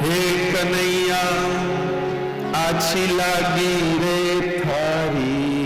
हे कन्हैया आछी लागी रे थारी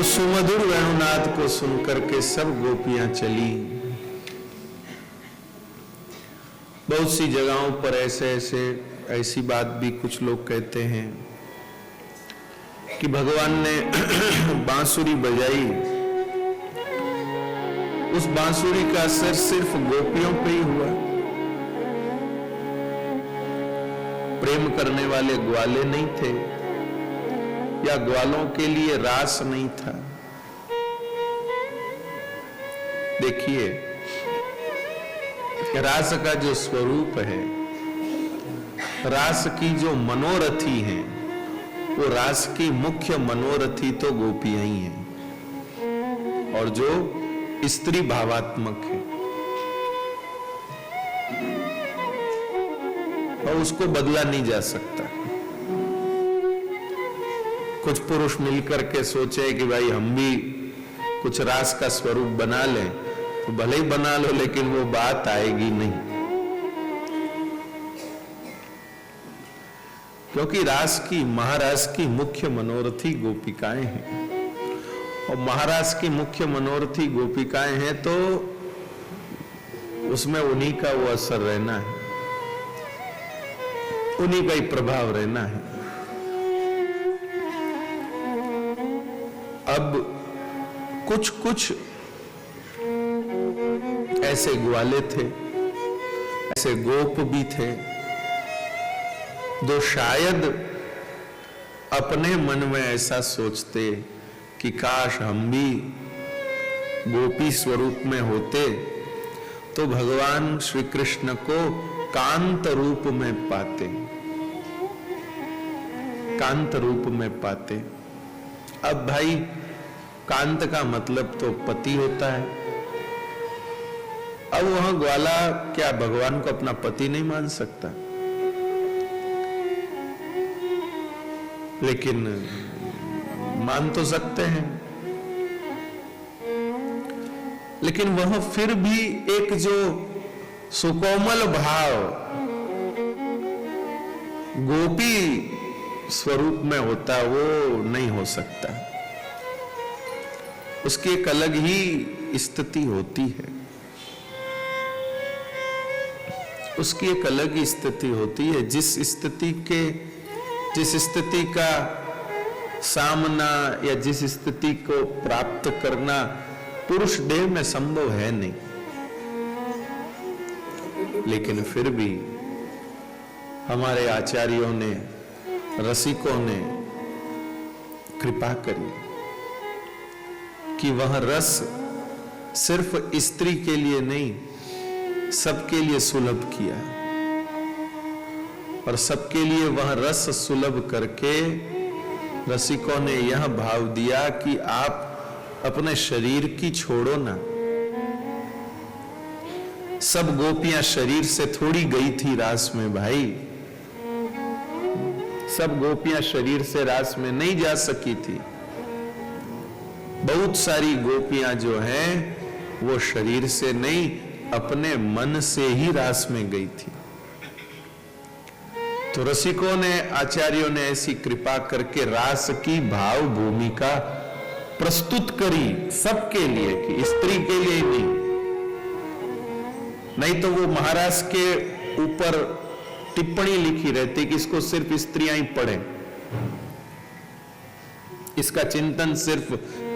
उस सुमधुर वेणुनाद को सुनकर के सब गोपियां चली। बहुत सी जगहों पर ऐसी बात भी कुछ लोग कहते हैं कि भगवान ने बांसुरी बजाई, उस बांसुरी का असर सिर्फ गोपियों पे ही हुआ। प्रेम करने वाले ग्वाले नहीं थे या ग्वालों के लिए रास नहीं था। देखिए, रास का जो स्वरूप है, रास की जो मनोरथी हैं, वो रास की मुख्य मनोरथी तो गोपियां ही हैं, और जो स्त्री भावात्मक है, और उसको बदला नहीं जा सकता। कुछ पुरुष मिलकर के सोचे कि भाई हम भी कुछ रास का स्वरूप बना लें, तो भले ही बना लो, लेकिन वो बात आएगी नहीं, क्योंकि रास की, महारास की मुख्य मनोरथी गोपिकाएं हैं, और महारास की मुख्य मनोरथी गोपिकाएं हैं तो उसमें उन्हीं का वो असर रहना है, उन्हीं का ही प्रभाव रहना है। अब कुछ कुछ ऐसे ग्वाले थे, ऐसे गोप भी थे, जो शायद अपने मन में ऐसा सोचते कि काश हम भी गोपी स्वरूप में होते तो भगवान श्री कृष्ण को कांत रूप में पाते, कांत रूप में पाते। अब भाई, कांत का मतलब तो पति होता है। अब वहां ग्वाला क्या भगवान को अपना पति नहीं मान सकता? लेकिन मान तो सकते हैं, लेकिन वह फिर भी एक जो सुकोमल भाव गोपी स्वरूप में होता, वो नहीं हो सकता। उसकी एक अलग ही स्थिति होती है, उसकी एक अलग ही स्थिति होती है। जिस स्थिति का सामना या जिस स्थिति को प्राप्त करना पुरुष देह में संभव है नहीं, लेकिन फिर भी हमारे आचार्यों ने, रसिकों ने कृपा करी कि वह रस सिर्फ स्त्री के लिए नहीं, सबके लिए सुलभ किया, और सबके लिए वह रस सुलभ करके रसिकों ने यह भाव दिया कि आप अपने शरीर की छोड़ो ना। सब गोपियां शरीर से थोड़ी गई थी रास में भाई, सब गोपियां शरीर से रास में नहीं जा सकी थी। बहुत सारी गोपियां जो हैं वो शरीर से नहीं, अपने मन से ही रास में गई थी। तो रसिकों ने, आचार्यों ने ऐसी कृपा करके रास की भाव भूमिका प्रस्तुत करी सबके लिए, कि स्त्री के लिए ही नहीं तो वो महाराज के ऊपर टिप्पणी लिखी रहती कि इसको सिर्फ स्त्रियां ही पढ़ें, इसका चिंतन सिर्फ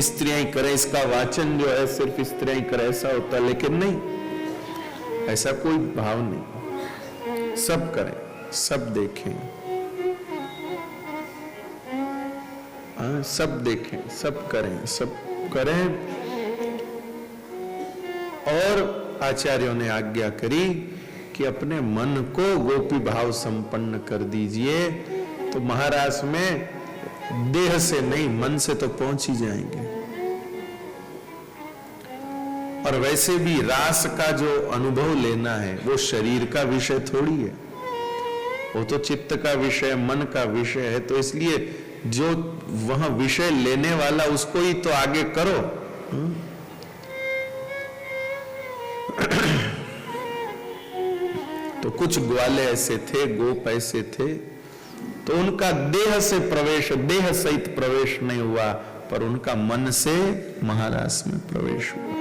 स्त्रियां ही करें, इसका वाचन जो है सिर्फ स्त्रियां ही करें, ऐसा होता। लेकिन नहीं, ऐसा कोई भाव नहीं, सब करें, सब देखें, सब देखें, सब करें। और आचार्यों ने आज्ञा करी कि अपने मन को गोपी भाव संपन्न कर दीजिए, तो महाराज में देह से नहीं, मन से तो पहुंच ही जाएंगे। और वैसे भी रास का जो अनुभव लेना है वो शरीर का विषय थोड़ी है, वो तो चित्त का विषय, मन का विषय है। तो इसलिए जो वह विषय लेने वाला उसको ही तो आगे करो। तो कुछ ग्वाले ऐसे थे, गोप ऐसे थे, तो उनका देह से प्रवेश, देह सहित प्रवेश नहीं हुआ, पर उनका मन से महारास में प्रवेश हुआ।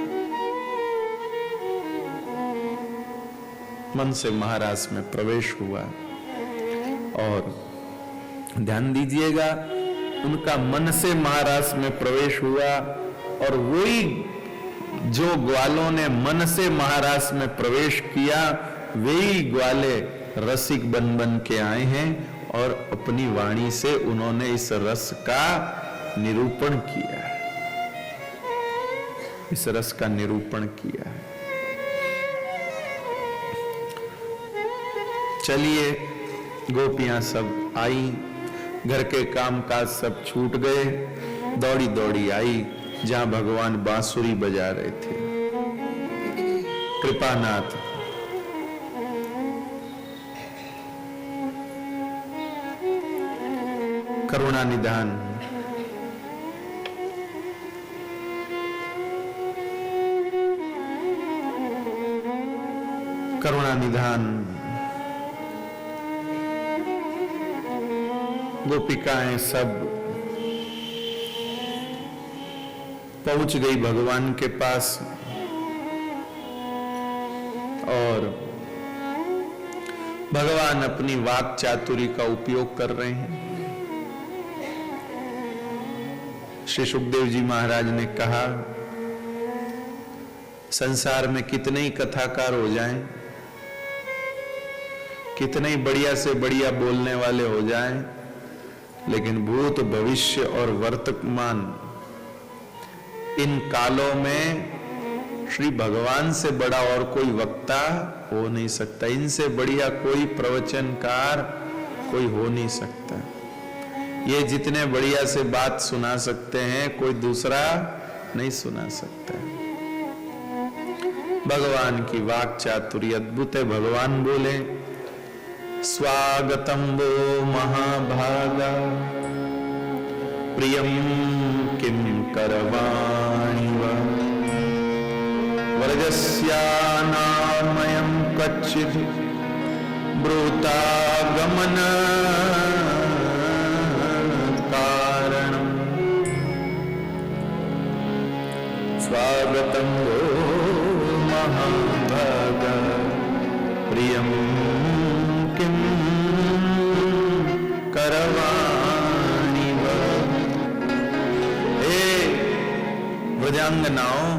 मन से महारास में प्रवेश हुआ। और ध्यान दीजिएगा, उनका मन से महारास में प्रवेश हुआ और वही जो ग्वालों ने मन से महारास में प्रवेश किया, वही ग्वाले रसिक बन बन के आए हैं और अपनी वाणी से उन्होंने इस रस का निरूपण किया है, इस रस का निरूपण किया है। चलिए, गोपियां सब आई, घर के कामकाज सब छूट गए, दौड़ी दौड़ी आई जहां भगवान बांसुरी बजा रहे थे। कृपानाथ करुणा निधान, करुणा निधान, गोपिकाएं सब पहुंच गई भगवान के पास और भगवान अपनी वाक चातुरी का उपयोग कर रहे हैं। श्री सुखदेव जी महाराज ने कहा, संसार में कितने ही कथाकार हो जाएं, कितने ही बढ़िया से बढ़िया बोलने वाले हो जाएं, लेकिन भूत भविष्य और वर्तमान इन कालों में श्री भगवान से बड़ा और कोई वक्ता हो नहीं सकता, इनसे बढ़िया कोई प्रवचनकार कोई हो नहीं सकता। ये जितने बढ़िया से बात सुना सकते हैं, कोई दूसरा नहीं सुना सकता। भगवान की वाक चातुरी अद्भुत है। भगवान बोले, स्वागतम वो महाभागा प्रियम किम करवाणि वा वर्गस्यानामयं कच्चित् ब्रूतागमन कारणम्। स्वागतम वो महाभागा प्रियम किम करवाणि वा। हे व्रजांगनाओं,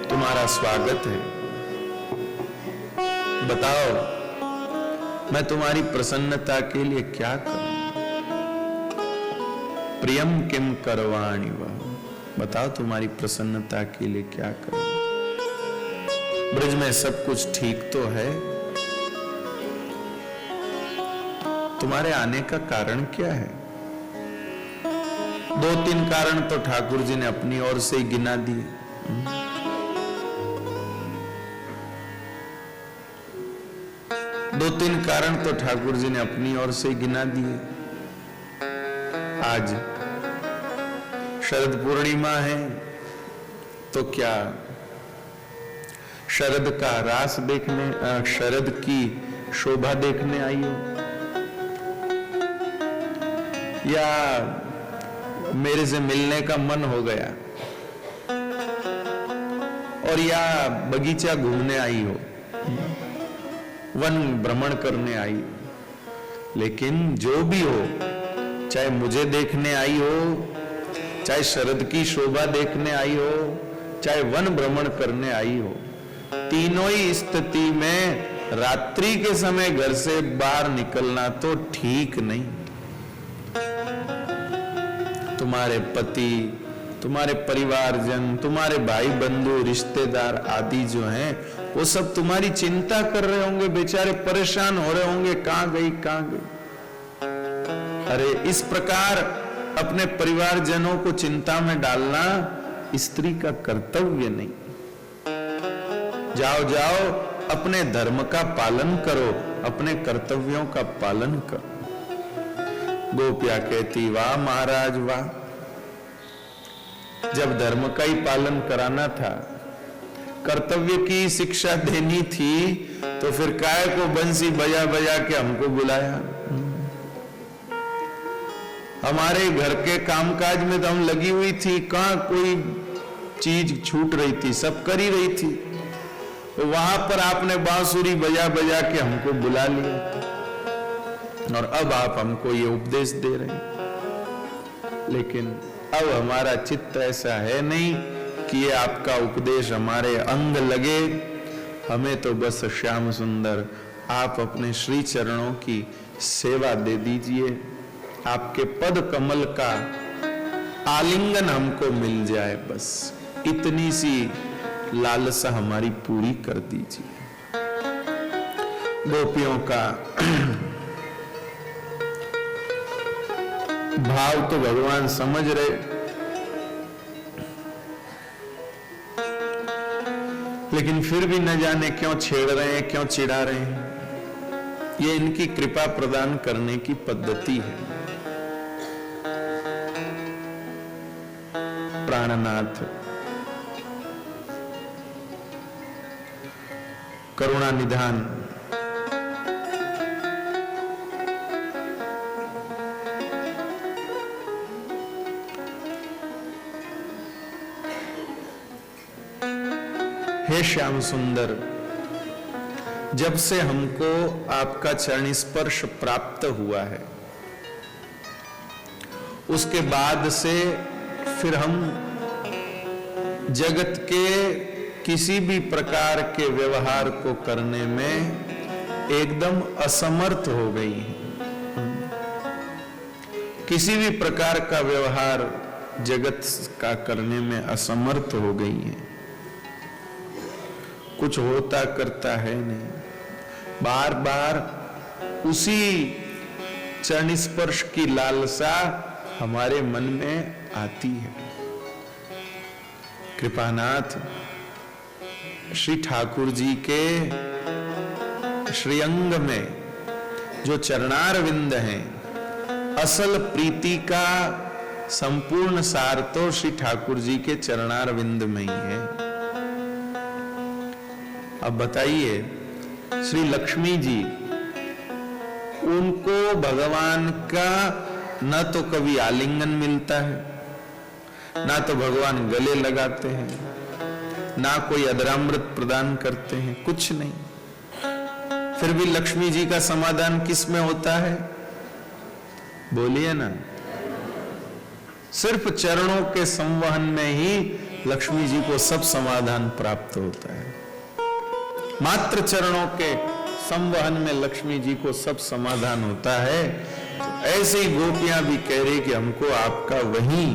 तुम्हारा स्वागत है। बताओ, मैं तुम्हारी प्रसन्नता के लिए क्या करूं? प्रियम किम करवाणि वा, बताओ तुम्हारी प्रसन्नता के लिए क्या करूं? ब्रज में सब कुछ ठीक तो है, तुम्हारे आने का कारण क्या है? दो तीन कारण तो ठाकुर जी ने अपनी ओर से ही गिना दिए। दो तीन कारण तो ठाकुर जी ने अपनी ओर से गिना दिए। आज शरद पूर्णिमा है तो क्या शरद का रास देखने, शरद की शोभा देखने आई हो, या मेरे से मिलने का मन हो गया, और या बगीचा घूमने आई हो, वन भ्रमण करने आई हो। लेकिन जो भी हो, चाहे मुझे देखने आई हो, चाहे शरद की शोभा देखने आई हो, चाहे वन भ्रमण करने आई हो, तीनों ही स्थिति में रात्रि के समय घर से बाहर निकलना तो ठीक नहीं। तुम्हारे पति, तुम्हारे परिवारजन, तुम्हारे भाई बंधु, रिश्तेदार आदि जो हैं, वो सब तुम्हारी चिंता कर रहे होंगे, बेचारे परेशान हो रहे होंगे, कहां गई कहां गई। अरे इस प्रकार अपने परिवारजनों को चिंता में डालना स्त्री का कर्तव्य नहीं। जाओ जाओ, अपने धर्म का पालन करो, अपने कर्तव्यों का पालन करो। गोपिया कहती, वाह महाराज वाह, जब धर्म का ही पालन कराना था, कर्तव्य की शिक्षा देनी थी, तो फिर काय को बंसी बजा बजा के हमको बुलाया? हमारे घर के कामकाज में तो हम लगी हुई थी, कहां कोई चीज छूट रही थी, सब कर ही रही थी। तो वहां पर आपने बांसुरी बजा बजा के हमको बुला लिया और अब आप हमको ये उपदेश दे रहे हैं। लेकिन अब हमारा चित्त ऐसा है नहीं कि ये आपका उपदेश हमारे अंग लगे। हमें तो बस श्याम सुंदर आप अपने श्री चरणों की सेवा दे दीजिए, आपके पद कमल का आलिंगन हमको मिल जाए, बस इतनी सी लालसा हमारी पूरी कर दीजिए। गोपियों का भाव तो भगवान समझ रहे, लेकिन फिर भी न जाने क्यों छेड़ रहे हैं, क्यों चिढ़ा रहे हैं। ये इनकी कृपा प्रदान करने की पद्धति है। प्राणनाथ करुणा निधान हे श्याम सुंदर, जब से हमको आपका चरण स्पर्श प्राप्त हुआ है, उसके बाद से फिर हम जगत के किसी भी प्रकार के व्यवहार को करने में एकदम असमर्थ हो गई हैं। किसी भी प्रकार का व्यवहार जगत का करने में असमर्थ हो गई हैं। कुछ होता करता है नहीं, बार बार उसी चरण स्पर्श की लालसा हमारे मन में आती है। कृपानाथ, श्री ठाकुर जी के श्रीअंग में जो चरणारविंद हैं, असल प्रीति का संपूर्ण सार तो श्री ठाकुर जी के चरणारविंद में ही है। अब बताइए, श्री लक्ष्मी जी, उनको भगवान का न तो कभी आलिंगन मिलता है, ना तो भगवान गले लगाते हैं, ना कोई अदरामृत प्रदान करते हैं, कुछ नहीं। फिर भी लक्ष्मी जी का समाधान किस में होता है? बोलिए ना। सिर्फ चरणों के संवहन में ही लक्ष्मी जी को सब समाधान प्राप्त होता है। मात्र चरणों के संवहन में लक्ष्मी जी को सब समाधान होता है। तो ऐसे ही गोपियां भी कह रही कि हमको आपका वही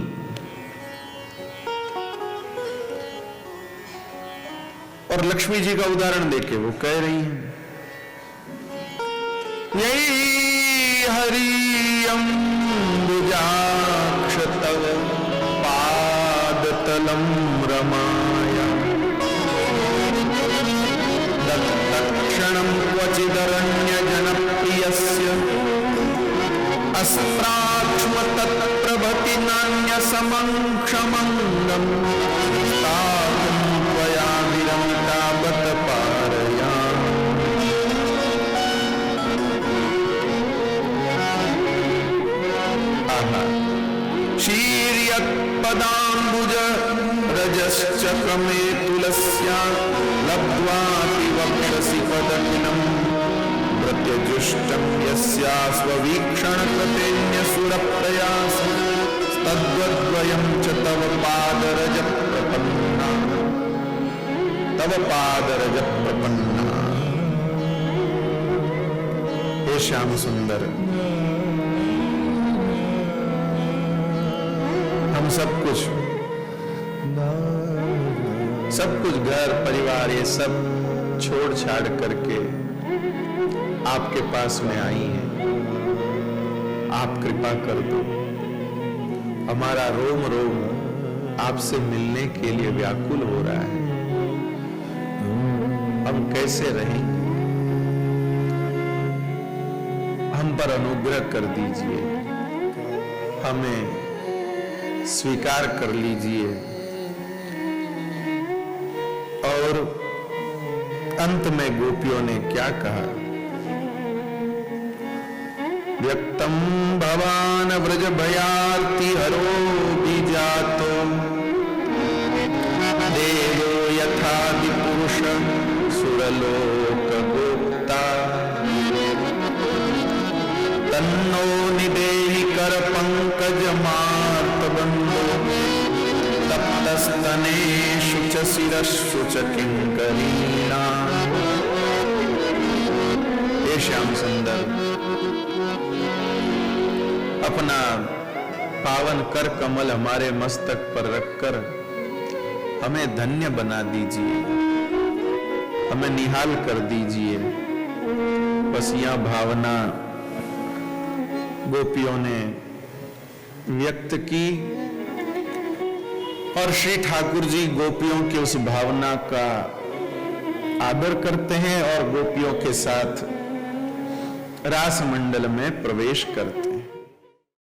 और लक्ष्मी जी का उदाहरण देके वो कह रही हैं, यही हरि अम्बुजाक्ष तव पादतलम रमाया दत्तक्षणं क्वचिदरण्य जनप्रियस्य अस्त्राक्ष्म तत्प्रभति नान्य समं क्षमंगम तातं त्वया विरमिता बत पारया। शीर्यत्पदाम्बुज रजश्चक्रमे तुलस्या लब्ध्वाति वक्षसि पदकिनं प्रत्यजुष्टं यस्या स्ववीक्षणकृतेऽन्यसुरप्रयास तद्वद्वयं च तव पादरज प्रपन्ना, तव पादरज प्रपन्ना। हे श्याम सुंदर, हम सब कुछ घर परिवार ये सब छोड़ छाड़ करके आपके पास में आई हैं। आप कृपा कर दो, हमारा रोम रोम आपसे मिलने के लिए व्याकुल हो रहा है। हम कैसे रहेंगे? हम पर अनुग्रह कर दीजिए, हमें स्वीकार कर लीजिए। और अंत में गोपियों ने क्या कहा? व्यक्तम भवान व्रज भयार्ति हरो बीजातो देवो यथा विपुरुष सुरलोक गोप्ता तन्नो निदेहि कर पंकज मार्त बंधो तप्तस्तनेषु च शिरस्सु च किंकरीणा। हे श्याम सुंदर, अपना पावन कर कमल हमारे मस्तक पर रखकर हमें धन्य बना दीजिए, हमें निहाल कर दीजिए। बस यह भावना गोपियों ने व्यक्त की और श्री ठाकुर जी गोपियों की उस भावना का आदर करते हैं और गोपियों के साथ रास मंडल में प्रवेश करते हैं।